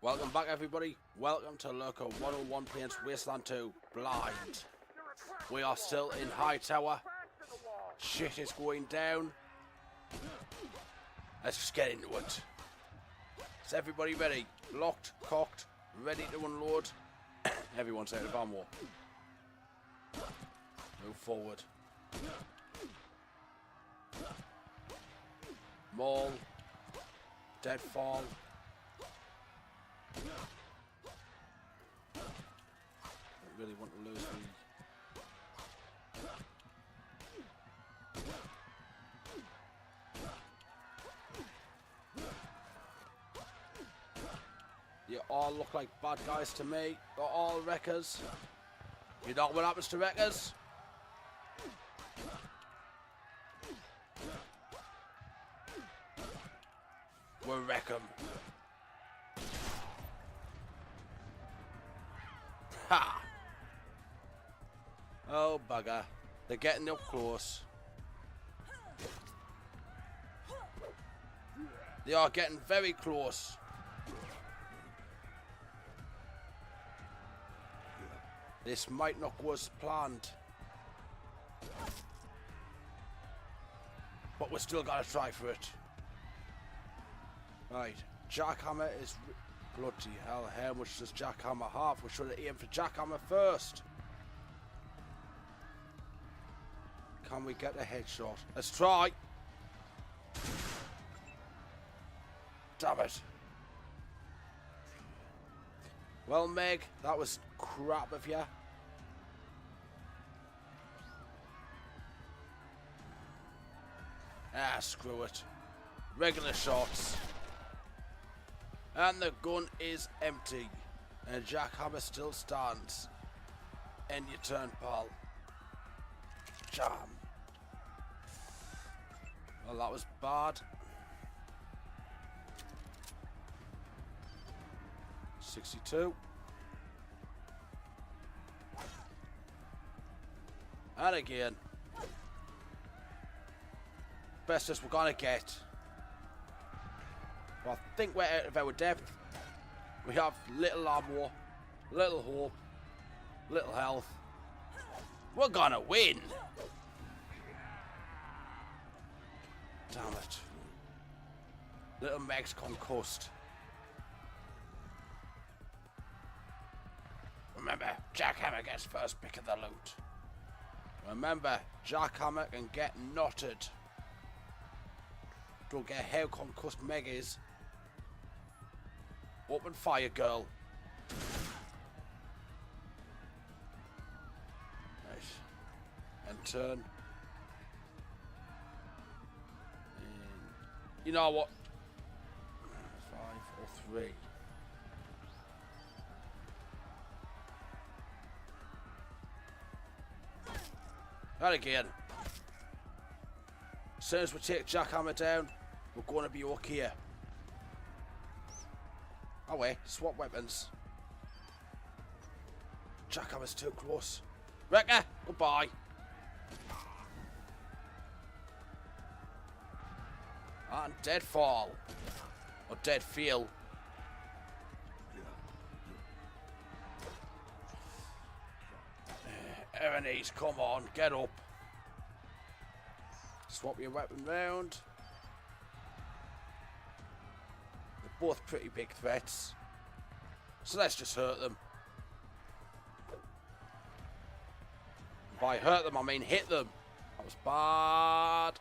Welcome back, everybody. Welcome to Lurker101 playing Wasteland 2 Blind. We are still in Hightower. Shit is going down. Let's just get into it. Is everybody ready? Locked, cocked, ready to unload. Everyone's out of ammo. Move forward. Maul. Deadfall. Don't really want to lose the... You all look like bad guys to me. You're all wreckers. You know what happens to wreckers? We'll wreck 'em. Ha! Oh bugger. They're getting up close. They are getting very close. This might not go as planned. But we're still gotta try for it. Right, jackhammer is... Bloody hell, how much does jackhammer have? We should have aimed for jackhammer first. Can we get a headshot? Let's try. Damn it. Well, Meg, that was crap of you. Ah, screw it. Regular shots. And the gun is empty. And jackhammer still stands. End your turn, pal. Jam. Well, that was bad. 62. And again. Bestest we're gonna get. Well, I think we're out of our depth. We have little ammo, little hope, little health. We're gonna win. Damn it. Little Meg's concussed. Remember, jackhammer gets first pick of the loot. Remember, jackhammer can get knotted. Don't care how concussed Meg is. Open fire, girl. Nice. And turn. And you know what? 5 or 3. And again. As soon as we take jackhammer down, we're going to be okay. Oh wait, swap weapons. Jackhammer's too close. Wrecker, goodbye. And deadfall. Or dead feel. Eranies, come on, get up. Swap your weapon round. They're both pretty big threats. So let's just hurt them. By hurt them, I mean hit them. That was bad.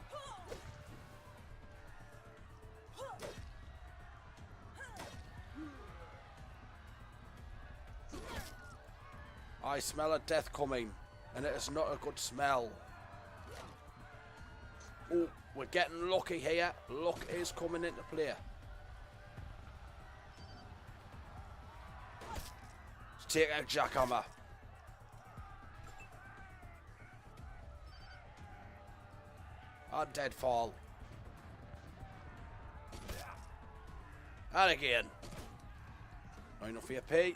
I smell a death coming, and it is not a good smell. Oh, we're getting lucky here. Luck is coming into play. Let's take out jackhammer. And deadfall. And again. Not enough EP.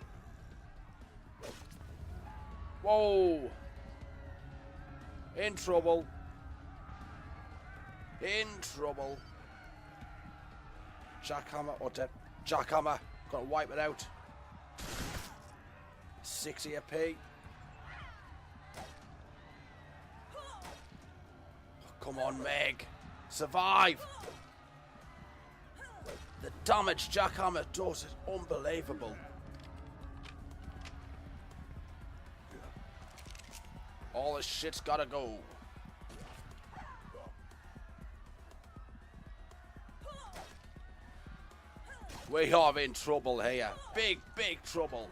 Whoa. In trouble. In trouble. Jackhammer or dead. Jackhammer. Gotta wipe it out. 60 AP. Come on, Meg. Survive. The damage jackhammer does is unbelievable. All this shit's gotta go. We are in trouble here. Big, big trouble.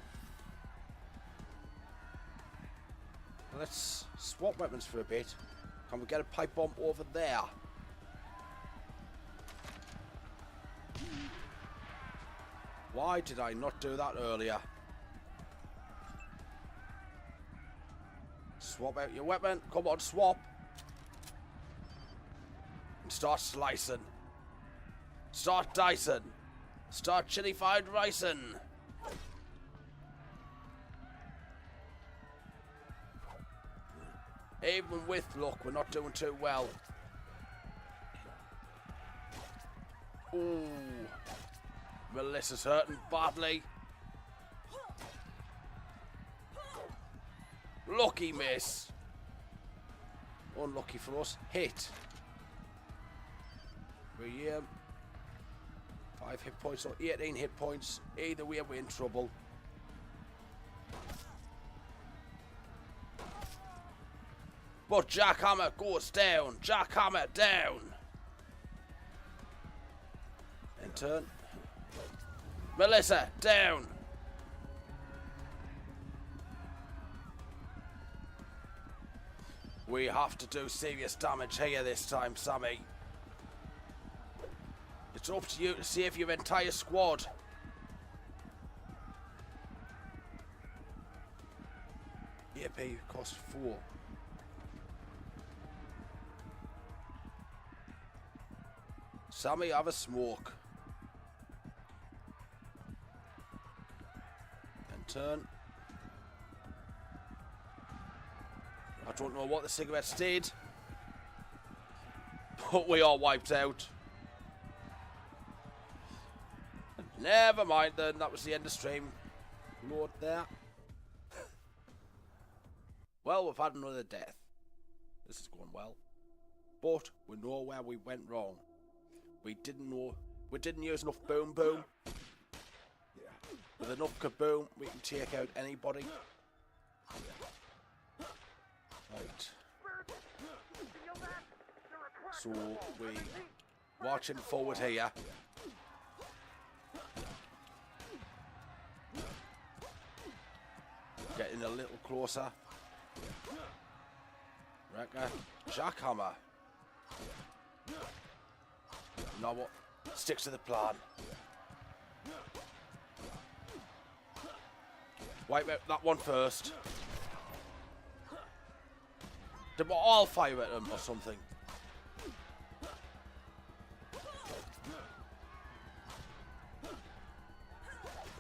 Let's swap weapons for a bit. Can we get a pipe bomb over there? Why did I not do that earlier? Swap out your weapon. Come on, swap. And start slicing. Start dicing. Start chili-fried ricing. Even with luck, we're not doing too well. Ooh. Melissa's hurting badly. Lucky miss. Unlucky for us. Hit. We 5 hit points or 18 hit points. Either way, we're in trouble. But jackhammer goes down. Jackhammer down. And turn. Melissa down. We have to do serious damage here this time, Sammy. It's up to you to save your entire squad. EP cost 4. Sammy, have a smoke. And turn. I don't know what the cigarettes did, but we are wiped out. Never mind then, that was the end of stream. Load there. Well, we've had another death. This is going well. But we know where we went wrong. We didn't use enough boom boom. With enough kaboom, we can take out anybody. Right. So we marching forward here. Getting a little closer. Wrecker. Jackhammer. Now what? Sticks to the plan. Wipe out that one first. Did we all fire at them or something?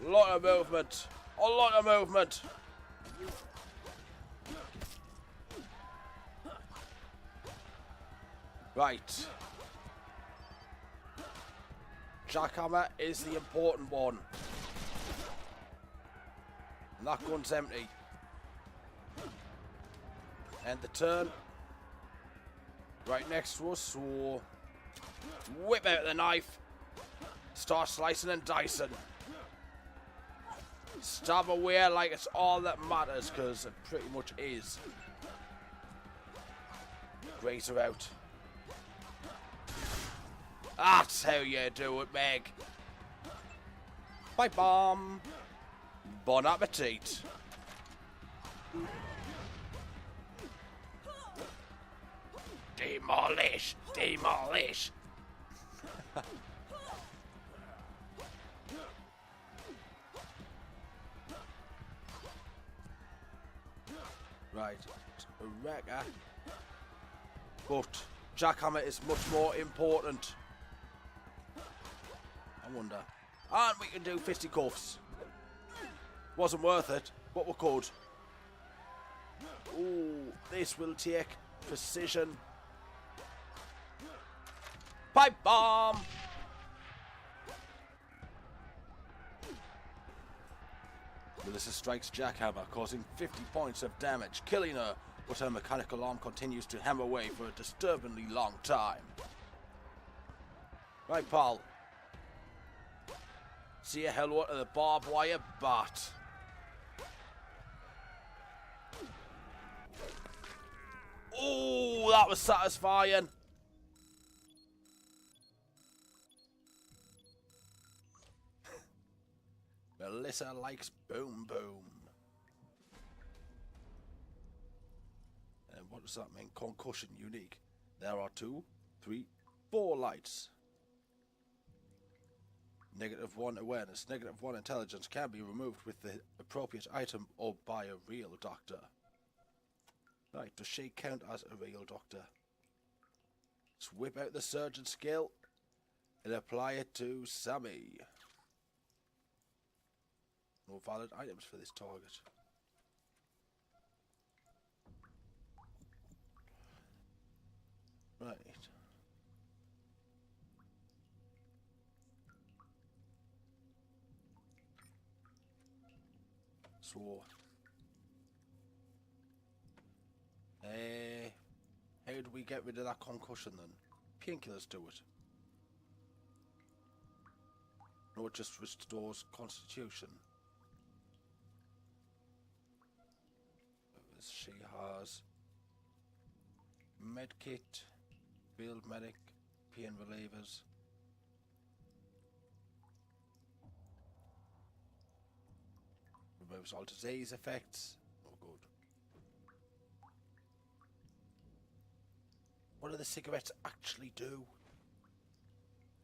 A lot of movement. A lot of movement. Right. Jackhammer is the important one. And that gun's empty. And the turn. Right next to us, so whip out the knife. Start slicing and dicing. Stab away like it's all that matters, because it pretty much is. Grazer out. That's how you do it, Meg. Bye, bomb. Bon appetit. Demolish, demolish. Right, a wrecker. But jackhammer is much more important. I wonder. And we can do fisticuffs. Wasn't worth it, but we could. Ooh, this will take precision. Pipe bomb! Melissa strikes jackhammer, causing 50 points of damage, killing her, but her mechanical arm continues to hammer away for a disturbingly long time. Right, pal. See a hello to the barbed wire bat. Oh, that was satisfying. Melissa likes boom boom. And what does that mean? Concussion unique. There are 2, 3, 4 lights. -1 awareness. -1 intelligence can be removed with the appropriate item or by a real doctor. Right, does she count as a real doctor? Let's whip out the surgeon skill and apply it to Sammy. No valid items for this target. Right. So, how do we get rid of that concussion then? Painkillers do it. No, it just restores constitution. She has medkit, field medic, pain relievers. Removes all disease effects. Oh, good. What do the cigarettes actually do?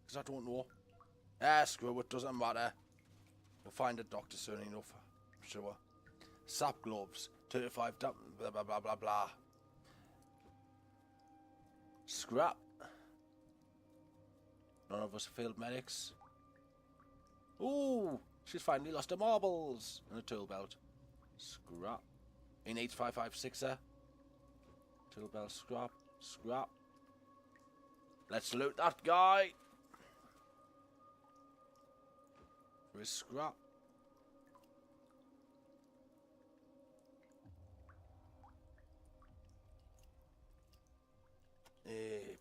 Because I don't know. Ah, screw it, doesn't matter. We'll find a doctor soon enough, I'm sure. Sap gloves, 35 blah blah blah blah blah. Scrap. None of us field medics. Ooh, she's finally lost her marbles and a tool belt. Scrap. In 8556er. Tool belt, scrap, scrap. Let's loot that guy. For his scrap.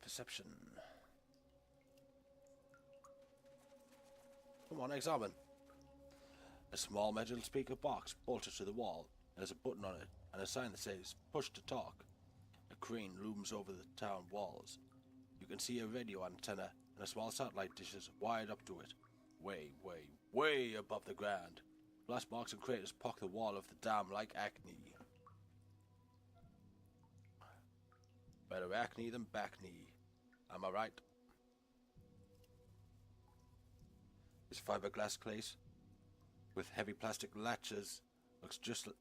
Perception. Come on, examine. A small metal speaker box bolted to the wall. There's a button on it and a sign that says push to talk. A crane looms over the town walls. You can see a radio antenna and a small satellite dishes wired up to it. Way, way, way above the ground. Blast marks and craters pock the wall of the dam like acne. Better acne than back knee. Am I right? This fiberglass case with heavy plastic latches looks just like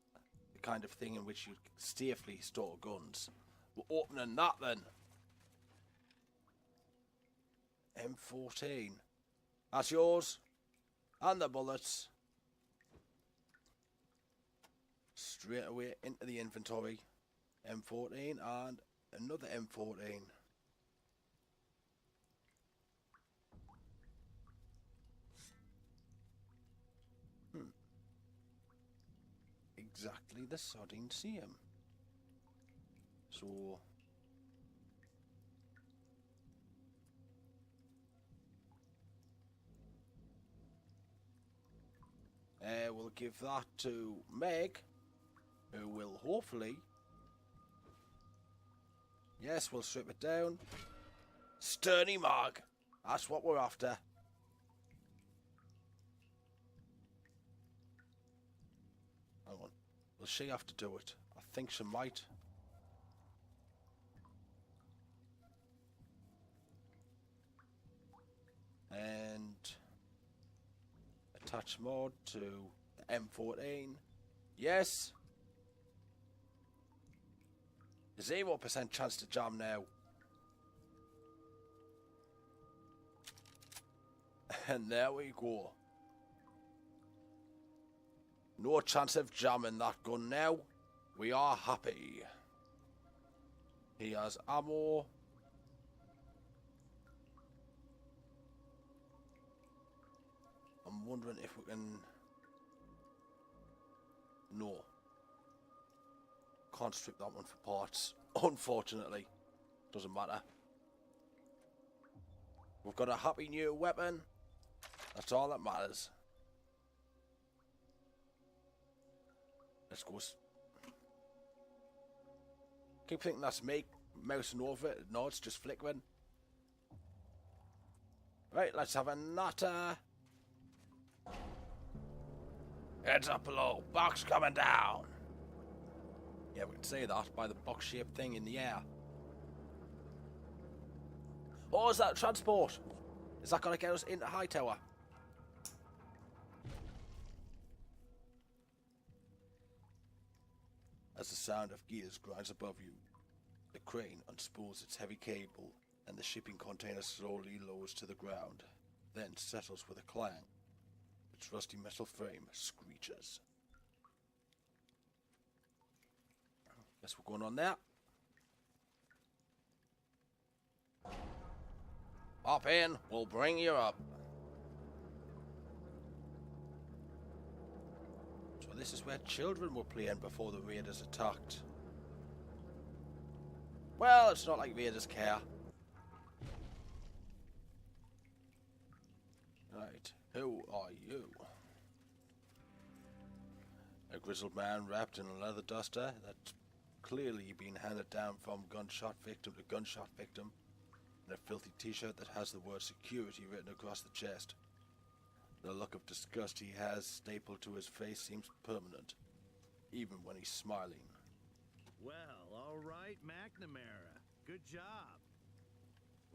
the kind of thing in which you safely store guns. We're opening that then. M14. That's yours. And the bullets. Straight away into the inventory. M14 and another M14. Exactly the sodding same. So we'll give that to Meg, who will hopefully, yes, we'll strip it down. Sturdy Mag, that's what we're after. Hang on, will she have to do it? I think she might. And attach mod to the M14. Yes. 0% chance to jam now. And there we go. No chance of jamming that gun now. We are happy. He has ammo. I'm wondering if we can No. Can't strip that one for parts. Unfortunately. Doesn't matter. We've got a happy new weapon. That's all that matters. Let's go. Keep thinking that's me mousing over it. No, it's just flickering. Right, let's have a natter. Heads up below. Box coming down. Yeah, we can say that by the box-shaped thing in the air. Oh, is that transport? Is that going to get us into Hightower? As the sound of gears grinds above you, the crane unspools its heavy cable and the shipping container slowly lowers to the ground, then settles with a clang. Its rusty metal frame screeches. Guess we're going on there. Hop in, we'll bring you up. So this is where children were playing before the raiders attacked. Well, it's not like raiders care. Right, who are you? A grizzled man wrapped in a leather duster that's clearly been handed down from gunshot victim to gunshot victim, and a filthy t-shirt that has the word security written across the chest. The look of disgust he has stapled to his face seems permanent, even when he's smiling. Well, all right, McNamara. Good job.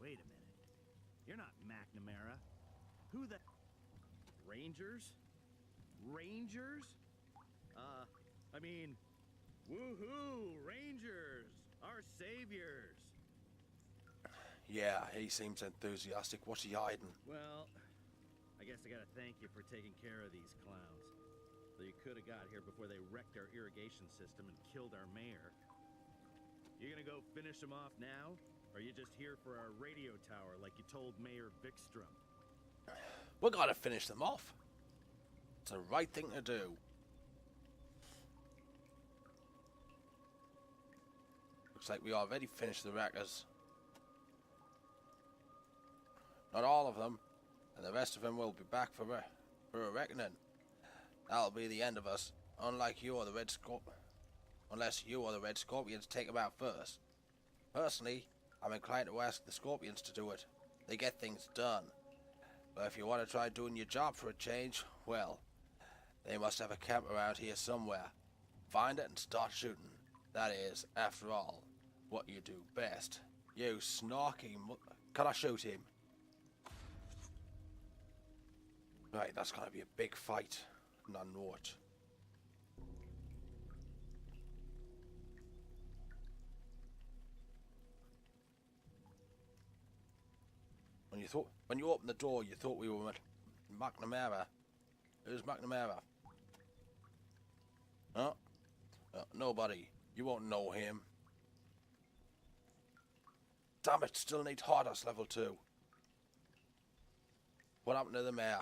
Wait a minute. You're not McNamara. Who the... Rangers? Rangers? I mean... Woohoo! Rangers! Our saviors! Yeah, he seems enthusiastic. What's he hiding? Well, I guess I gotta thank you for taking care of these clowns. Though you could have got here before they wrecked our irrigation system and killed our mayor. You gonna go finish them off now? Or are you just here for our radio tower like you told Mayor Vikstrom? We gotta finish them off. It's the right thing to do. Looks like we already finished the wreckers. Not all of them, and the rest of them will be back for a reckoning. That'll be the end of us, unless you or the Red Scorpions take them out first. Personally, I'm inclined to ask the Scorpions to do it. They get things done. But if you want to try doing your job for a change, well, they must have a camp around here somewhere. Find it and start shooting. That is, after all, what you do best. You snarky Can I shoot him? Right, that's gonna be a big fight. And I know it. When you opened the door, you thought we were McNamara. Who's McNamara? Huh? Nobody. You won't know him. Damn it, still need Hardest level 2. What happened to the mayor?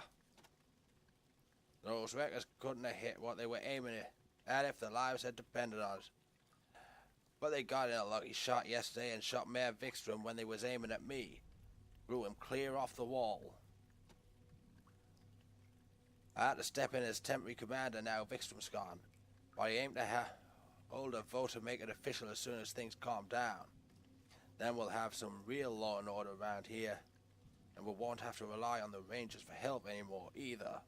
Those wreckers couldn't have hit what they were aiming at if their lives had depended on it. But they got in a lucky shot yesterday and shot Mayor Vikstrom when they was aiming at me. Blew him clear off the wall. I had to step in as temporary commander now Vikstrom's gone. But I aim to hold a vote to make it official as soon as things calm down. Then we'll have some real law and order around here. And we won't have to rely on the Rangers for help anymore either.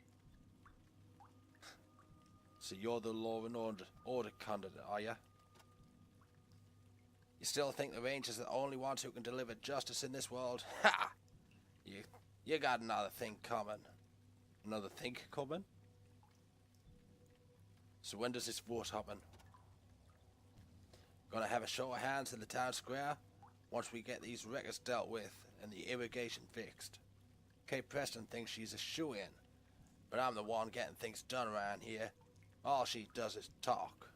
So you're the law and order candidate, are you? You still think the Rangers are the only ones who can deliver justice in this world? Ha! You got another thing coming. Another thing coming? So when does this vote happen? Gonna have a show of hands in the town square once we get these wreckers dealt with and the irrigation fixed. Kate Preston thinks she's a shoo-in, but I'm the one getting things done around here. All she does is talk.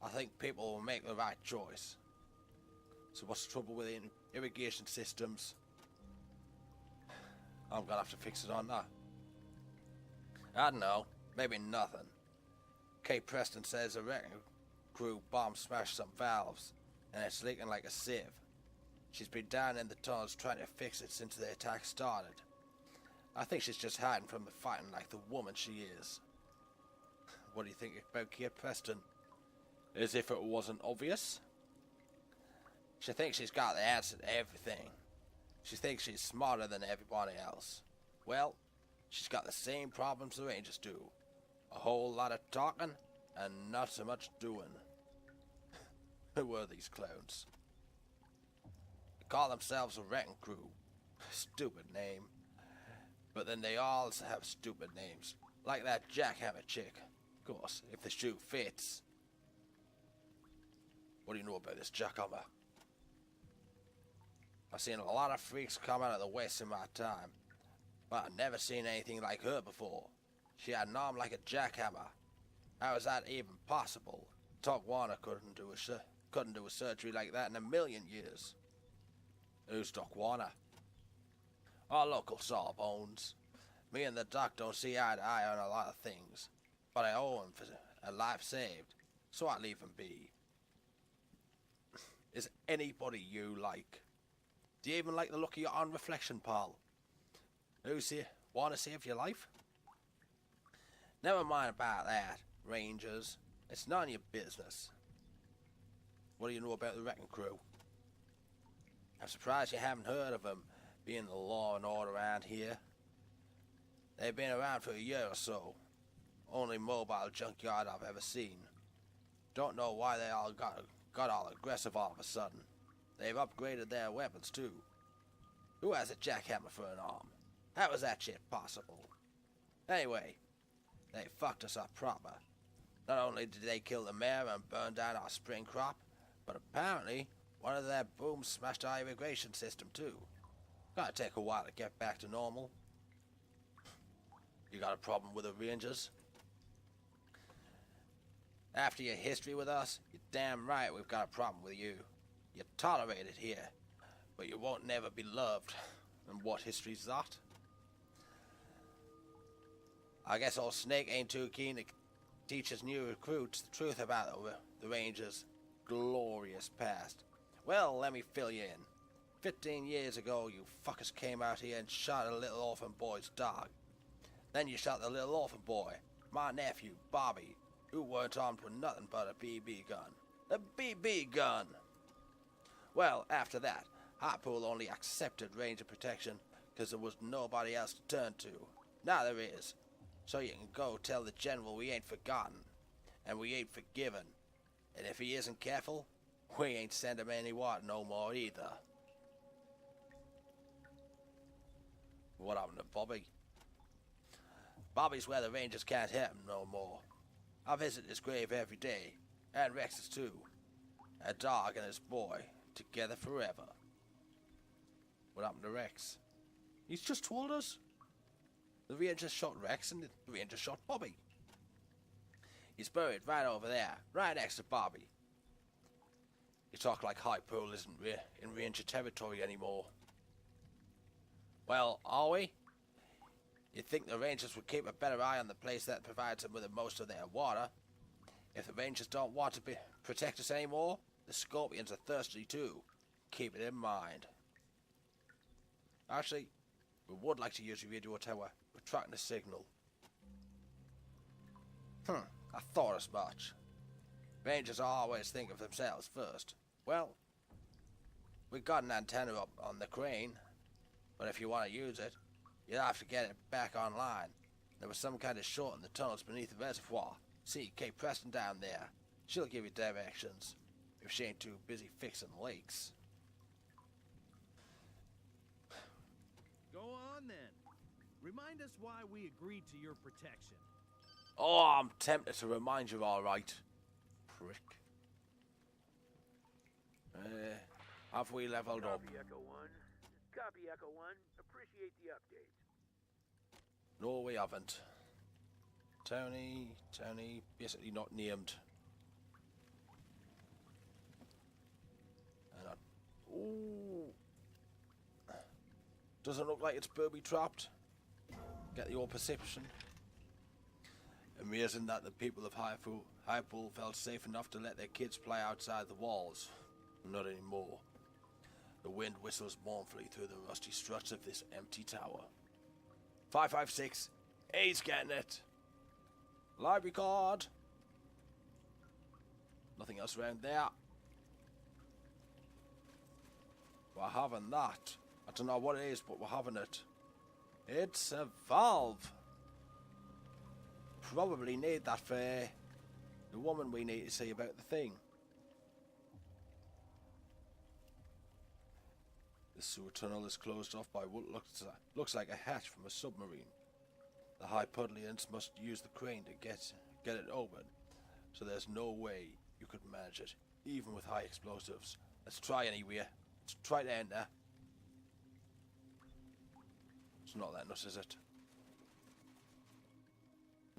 I think people will make the right choice. So what's the trouble with the irrigation systems? I'm gonna have to fix it on that. I don't know, maybe nothing. Kate Preston says the wrecking crew bomb smashed some valves, and it's leaking like a sieve. She's been down in the tunnels trying to fix it since the attack started. I think she's just hiding from the fighting like the woman she is. What do you think about Kate Preston? As if it wasn't obvious? She thinks she's got the answer to everything. She thinks she's smarter than everybody else. Well, she's got the same problems the Rangers do. A whole lot of talking and not so much doing. Who were these clowns? They call themselves a wrecking crew. Stupid name. But then they all have stupid names. Like that jackhammer chick. Of course, if the shoe fits. What do you know about this jackhammer? I've seen a lot of freaks come out of the West in my time, but I've never seen anything like her before. She had an arm like a jackhammer. How is that even possible? Doc Warner couldn't do a surgery like that in a million years. Who's Doc Warner? Our local sawbones. Me and the doc don't see eye to eye on a lot of things, but I owe him for a life saved, so I leave him be. Is anybody you like? Do you even like the look of your own reflection, pal? Who's here? Want to save your life? Never mind about that, Rangers. It's none of your business. What do you know about the wrecking crew? I'm surprised you haven't heard of them, being the law and order around here. They've been around for a year or so. Only mobile junkyard I've ever seen. Don't know why they all got all aggressive all of a sudden. They've upgraded their weapons too. Who has a jackhammer for an arm? How is that shit possible? Anyway, they fucked us up proper. Not only did they kill the mayor and burn down our spring crop, but apparently one of their booms smashed our irrigation system too. Gonna take a while to get back to normal. You got a problem with the Rangers? After your history with us, you're damn right we've got a problem with you. You're tolerated here, but you won't never be loved. And what history's that? I guess old Snake ain't too keen to teach his new recruits the truth about the Rangers' glorious past. Well, let me fill you in. 15 years ago, you fuckers came out here and shot a little orphan boy's dog. Then you shot the little orphan boy, my nephew, Bobby, who weren't armed with nothing but a BB gun. A BB gun! Well, after that, Hightower only accepted Ranger protection because there was nobody else to turn to. Now there is. So you can go tell the General we ain't forgotten, and we ain't forgiven. And if he isn't careful, we ain't send him any water no more either. What happened to Bobby? Bobby's where the Rangers can't hit him no more. I visit his grave every day, and Rex's too. A dog and his boy, together forever. What happened to Rex? He's just told us. The Rangers shot Rex and the Rangers shot Bobby. He's buried right over there, right next to Bobby. You talk like Hightower isn't in Ranger territory anymore. Well, are we? You'd think the Rangers would keep a better eye on the place that provides them with most of their water. If the Rangers don't want to protect us anymore, the Scorpions are thirsty too. Keep it in mind. Actually, we would like to use your radio tower. We're tracking the signal. I thought as much. Rangers always think of themselves first. Well, we've got an antenna up on the crane, but if you want to use it, you'll have to get it back online. There was some kind of short in the tunnels beneath the reservoir. See Kate Preston down there. She'll give you directions, if she ain't too busy fixing lakes. Go on then. Remind us why we agreed to your protection. Oh, I'm tempted to remind you, all right. Prick. Have we leveled up? Copy Echo 1. Copy Echo 1. Appreciate the update. No, we haven't. Tony, basically not named. And ooh. Doesn't look like it's booby trapped. Get your perception. Amazing that the people of Highpool felt safe enough to let their kids play outside the walls. Not anymore. The wind whistles mournfully through the rusty struts of this empty tower. 556. He's getting it. Library card. Nothing else around there. We're having that. I don't know what it is, but we're having it. It's a valve. Probably need that for the woman we need to see about the thing. The sewer tunnel is closed off by what looks like a hatch from a submarine. The Hypodlians must use the crane to get it open, so there's no way you could manage it, even with high explosives. Let's try anyway. Let's try to enter. It's not letting us, is it?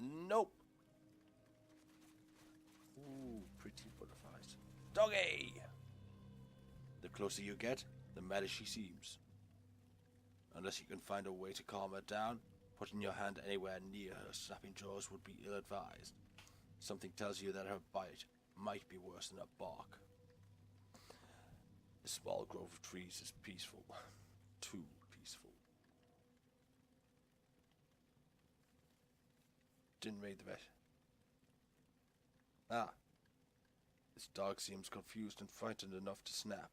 Nope. Ooh, pretty butterflies. Doggy! The closer you get, the madder she seems. Unless you can find a way to calm her down, putting your hand anywhere near her snapping jaws would be ill-advised. Something tells you that her bite might be worse than a bark. The small grove of trees is peaceful. Too peaceful. Didn't read the rest. This dog seems confused and frightened enough to snap.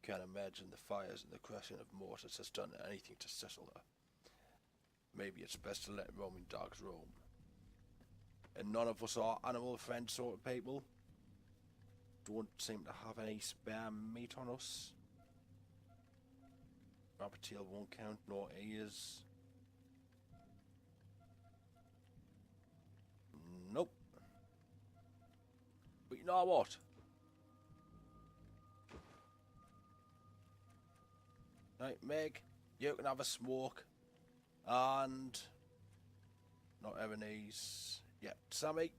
Can't imagine the fires and the crashing of mortars has done anything to settle her. Maybe it's best to let roaming dogs roam. And none of us are animal friend sort of people. Don't seem to have any spare meat on us. Rabbit tail won't count, nor ears. Nope. But you know what? Right, Meg, you can have a smoke. And not Ebenezer. Yeah, Sammy.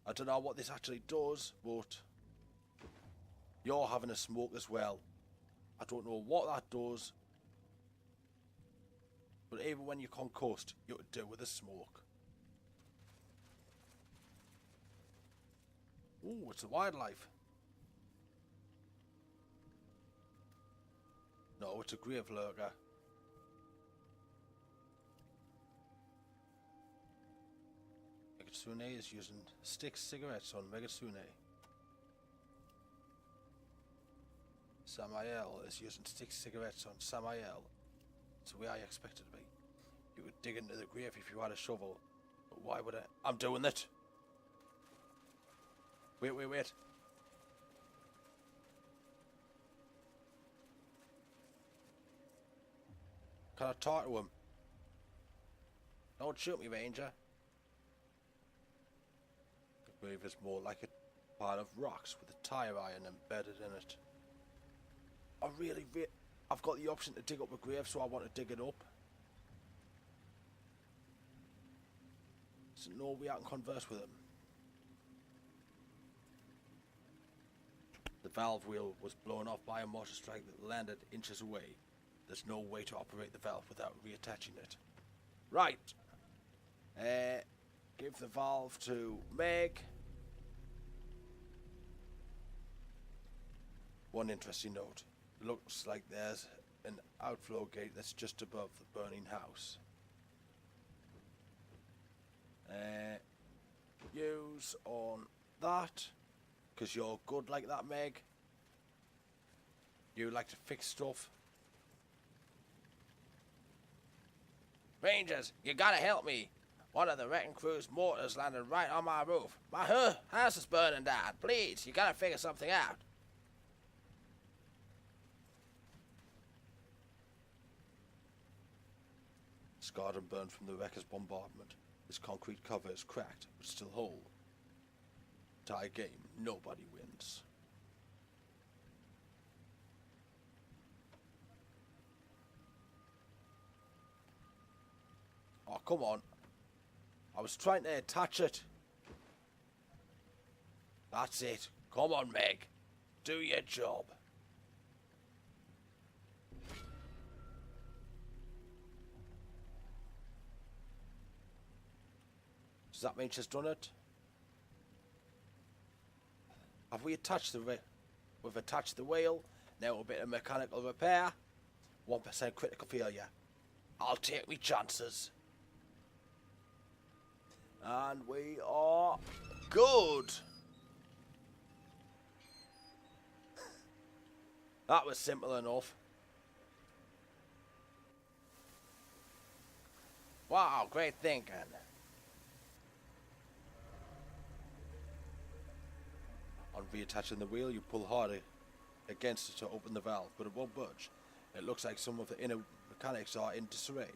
I don't know what this actually does, but you're having a smoke as well. I don't know what that does, but even when you're concussed, you could do with a smoke. Ooh, it's a wildlife. No, it's a grave lurker. Megatsune is using stick cigarettes on Megatsune. Samael is using stick cigarettes on Samael. It's the way I expect it to be. You would dig into the grave if you had a shovel. But why would I? I'm doing it! Wait. Can I talk to him? Don't shoot me, Ranger. The grave is more like a pile of rocks with a tire iron embedded in it. I've got the option to dig up a grave, so I want to dig it up. So no way I can converse with him. The valve wheel was blown off by a mortar strike that landed inches away. There's no way to operate the valve without reattaching it. Right. Give the valve to Meg. One interesting note. Looks like there's an outflow gate that's just above the burning house. Use on that. Because you're good like that, Meg. You like to fix stuff. Rangers, you gotta help me. One of the wrecking crew's mortars landed right on my roof. My house is burning down. Please, you gotta figure something out. Scarred and burned from the wrecker's bombardment. This concrete cover is cracked, but still whole. Tie game, nobody wins. Oh, come on. I was trying to attach it. That's it. Come on, Meg. Do your job. that mean she's done it? Have we attached the we've attached the wheel? Now a bit of mechanical repair. 1% critical failure. I'll take me chances. And we are good. That was simple enough. Wow, great thinking. On reattaching the wheel, you pull harder against it to open the valve, but it won't budge. It looks like some of the inner mechanics are in disarray.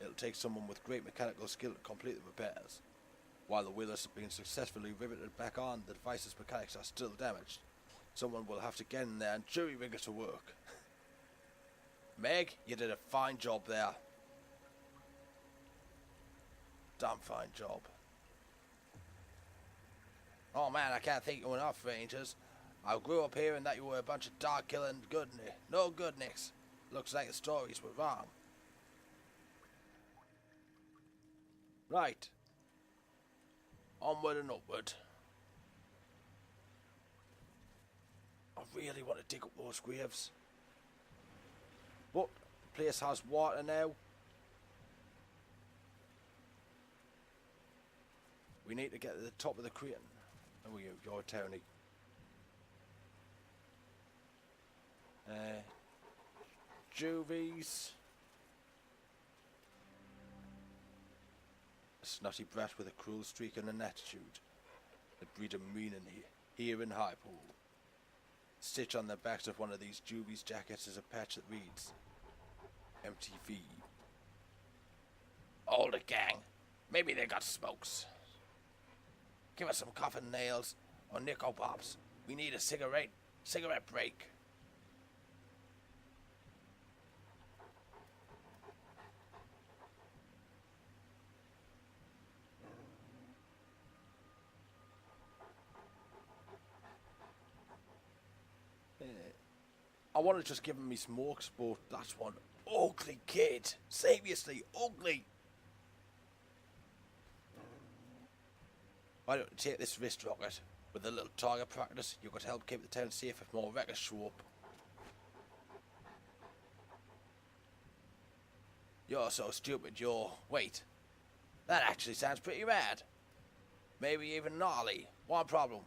It'll take someone with great mechanical skill to complete the repairs. While the wheel has been successfully riveted back on, the device's mechanics are still damaged. Someone will have to get in there and jury rig it to work. Meg, you did a fine job there. Damn fine job. Oh man, I can't thank you enough, Rangers. I grew up hearing that you were a bunch of dog-killing no goodniks. Looks like the stories were wrong. Right. Onward and upward. I really want to dig up those graves. But the place has water now. We need to get to the top of the crane. Oh, you're Tony. Juvies. A snotty brat with a cruel streak and an attitude that breed a meaning here in Hightower. Stitch on the backs of one of these Juvies jackets is a patch that reads MTV. All the gang. Maybe they got smokes. Give us some coffin nails or nickel pops. We need a cigarette break. I want to just give him me smokes, but that's one ugly kid. Seriously, ugly. Why don't you take this wrist rocket? With a little target practice, you could help keep the town safe if more wreckers show up. You're so stupid, Wait. That actually sounds pretty rad. Maybe even gnarly. One problem.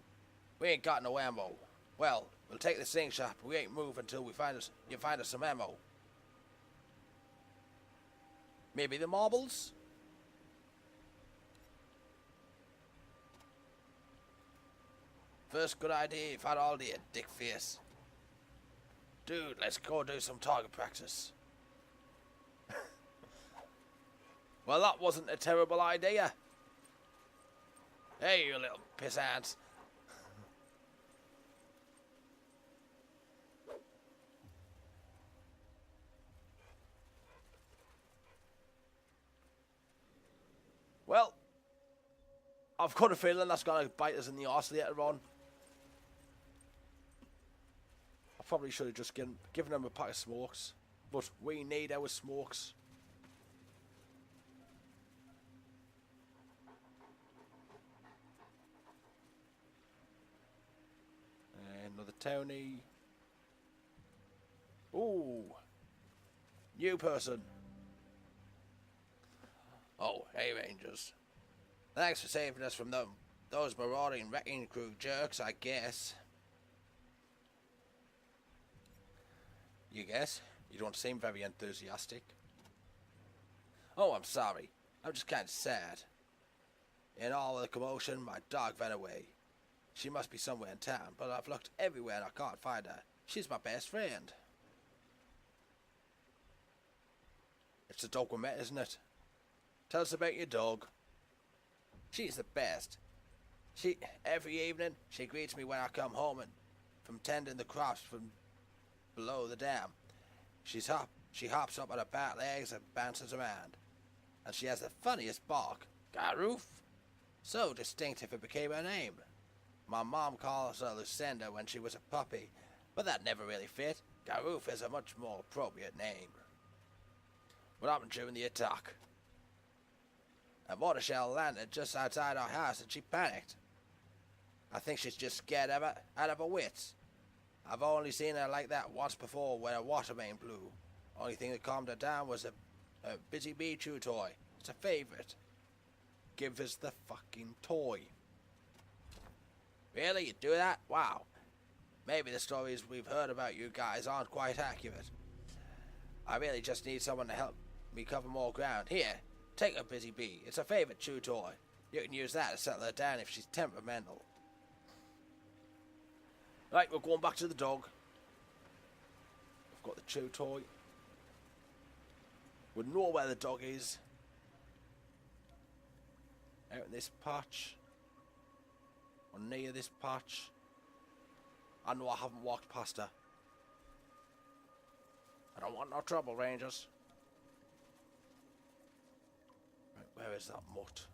We ain't got no ammo. Well, we'll take the slingshot, but we ain't move until you find us some ammo. Maybe the marbles? First good idea you've had all day, dick face. Dude, let's go do some target practice. Well, that wasn't a terrible idea. Hey, you little piss ants. Well, I've got a feeling that's going to bite us in the arse later on. I probably should have just given them a pack of smokes. But we need our smokes. Another townie. Ooh. New person. Oh, hey Rangers. Thanks for saving us from those marauding wrecking crew jerks, I guess. You guess? You don't seem very enthusiastic. Oh, I'm sorry. I'm just kind of sad. In all the commotion, my dog ran away. She must be somewhere in town, but I've looked everywhere and I can't find her. She's my best friend. It's the dog we met, isn't it? Tell us about your dog. She's the best. Every evening, she greets me when I come home from tending the crops from below the dam. She hops up on her back legs and bounces around. And she has the funniest bark. Garoof. So distinctive it became her name. My mom calls her Lucinda when she was a puppy, but that never really fit. Garoof is a much more appropriate name. What happened during the attack? A mortar shell landed just outside our house and she panicked. I think she's just scared out of her wits. I've only seen her like that once before when a water main blew. Only thing that calmed her down was a busy bee chew toy. It's a favourite. Give us the fucking toy. Really? You do that? Wow. Maybe the stories we've heard about you guys aren't quite accurate. I really just need someone to help me cover more ground. Here, take a busy bee. It's a favourite chew toy. You can use that to settle her down if she's temperamental. Right, we're going back to the dog. I've got the chew toy. We know where the dog is. Out in this patch. Or near this patch. I know I haven't walked past her. I don't want no trouble, Rangers. Right, where is that mutt?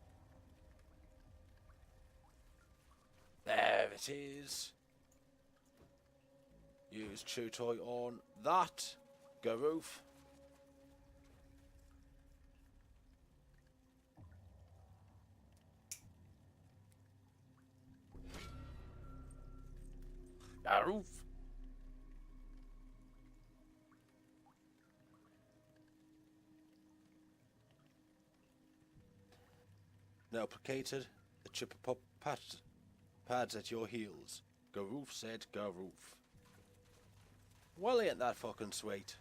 There it is. Use chew toy on that. Garoof. Garoof. Now placated, the chipper pop pads at your heels. Garoof said Garoof. Well, ain't that fucking sweet?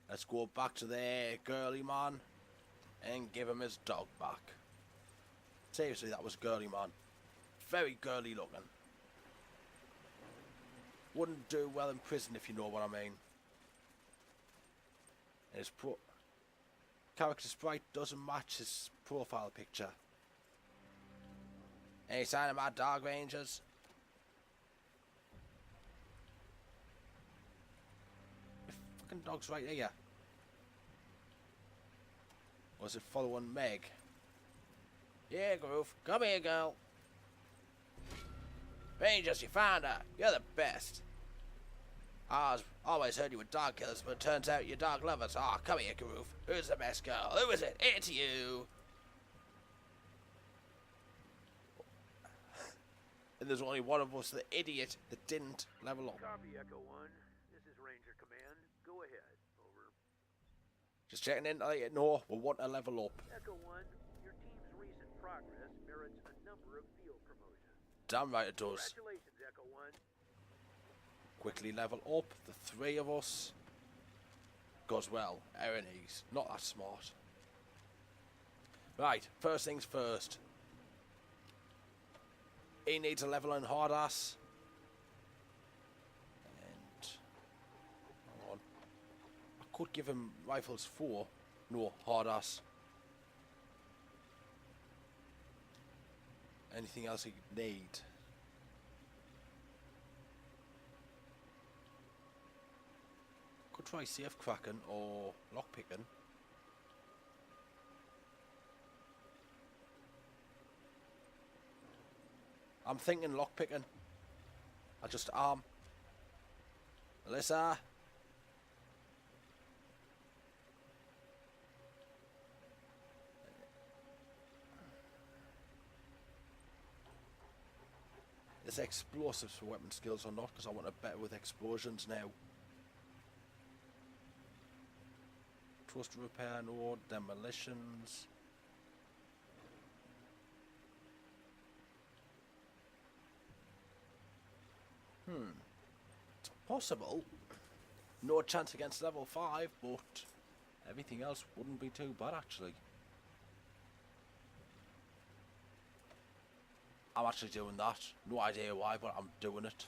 Let's go back to the girly man and give him his dog back. Seriously, that was girly man. Very girly looking. Wouldn't do well in prison if you know what I mean. And his character sprite doesn't match his profile picture. Any sign of my dog, Rangers? The fucking dog's right here. Or is it following Meg? Yeah, Groove. Come here, girl. Rangers, you found her. You're the best. I always heard you were dog killers, but it turns out you're dog lovers. Oh, come here, Groove. Who's the best girl? Who is it? It's you. And there's only one of us, the idiot, that didn't level up. Copy, Echo 1. This is Ranger Command. Go ahead. Over. Just checking in to let you know we want to level up. Echo 1, your team's recent progress merits a number of field promotions. Damn right it does. Congratulations, Echo 1. Quickly level up, the three of us. Goes well. Aaron, he's not that smart. Right, first things first. He needs a level on hard ass. And hang on. I could give him rifles 4. No, hard ass. Anything else he could need? Could try safe cracking or lockpicking. I'm thinking lockpicking. I'll just Alyssa. Is explosives for weapon skills or not? Because I want to better with explosions now. Trust repair, no demolitions. It's possible. No chance against level 5, but everything else wouldn't be too bad actually. I'm actually doing that. No idea why, but I'm doing it.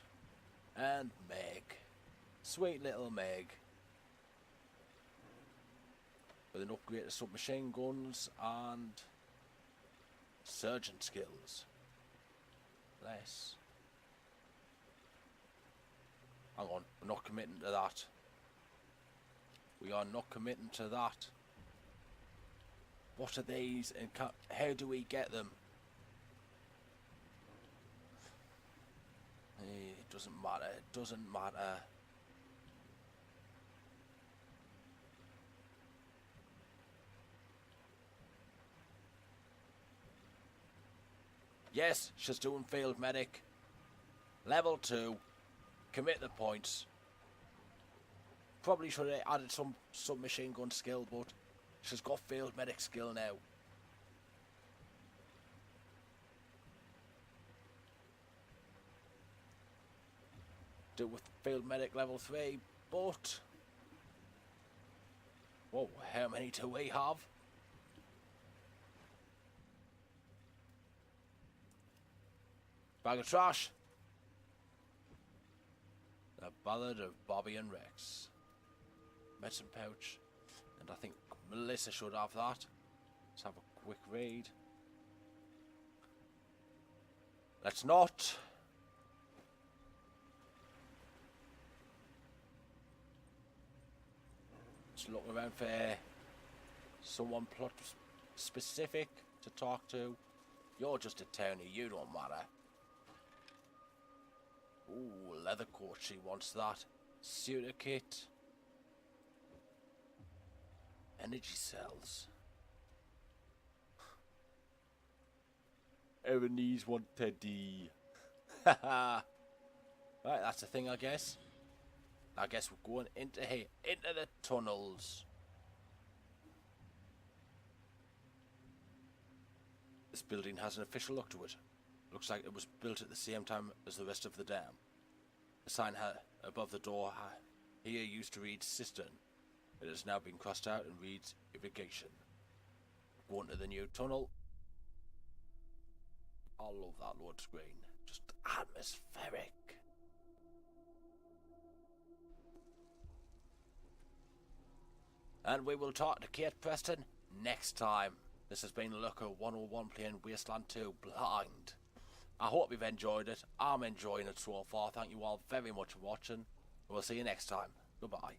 And Meg. Sweet little Meg. With an upgrade to submachine guns and surgeon skills. Less. Hang on, we're not committing to that. We are not committing to that. What are these and how do we get them? It doesn't matter, it doesn't matter. Yes, she's doing field medic. Level 2. Commit the points. Probably should have added some submachine gun skill, but she's got field medic skill now. Do with field medic level 3, but... Whoa, how many do we have? Bag of trash. The Ballad of Bobby and Rex. Medicine pouch. And I think Melissa should have that. Let's have a quick read. Let's not. Just look around for someone plot specific to talk to. You're just a townie, you don't matter. Ooh, leather coat, she wants that. Suitor kit. Energy cells. Ever needs one teddy. Haha. Right, that's the thing, I guess. I guess we're going into here, into the tunnels. This building has an official look to it. Looks like it was built at the same time as the rest of the dam. The sign above the door here used to read cistern. It has now been crossed out and reads irrigation. Going to the new tunnel. I love that load screen. Just atmospheric. And we will talk to Kate Preston next time. This has been Lurker101 playing Wasteland 2 blind. I hope you've enjoyed it. I'm enjoying it so far. Thank you all very much for watching. We'll see you next time. Goodbye.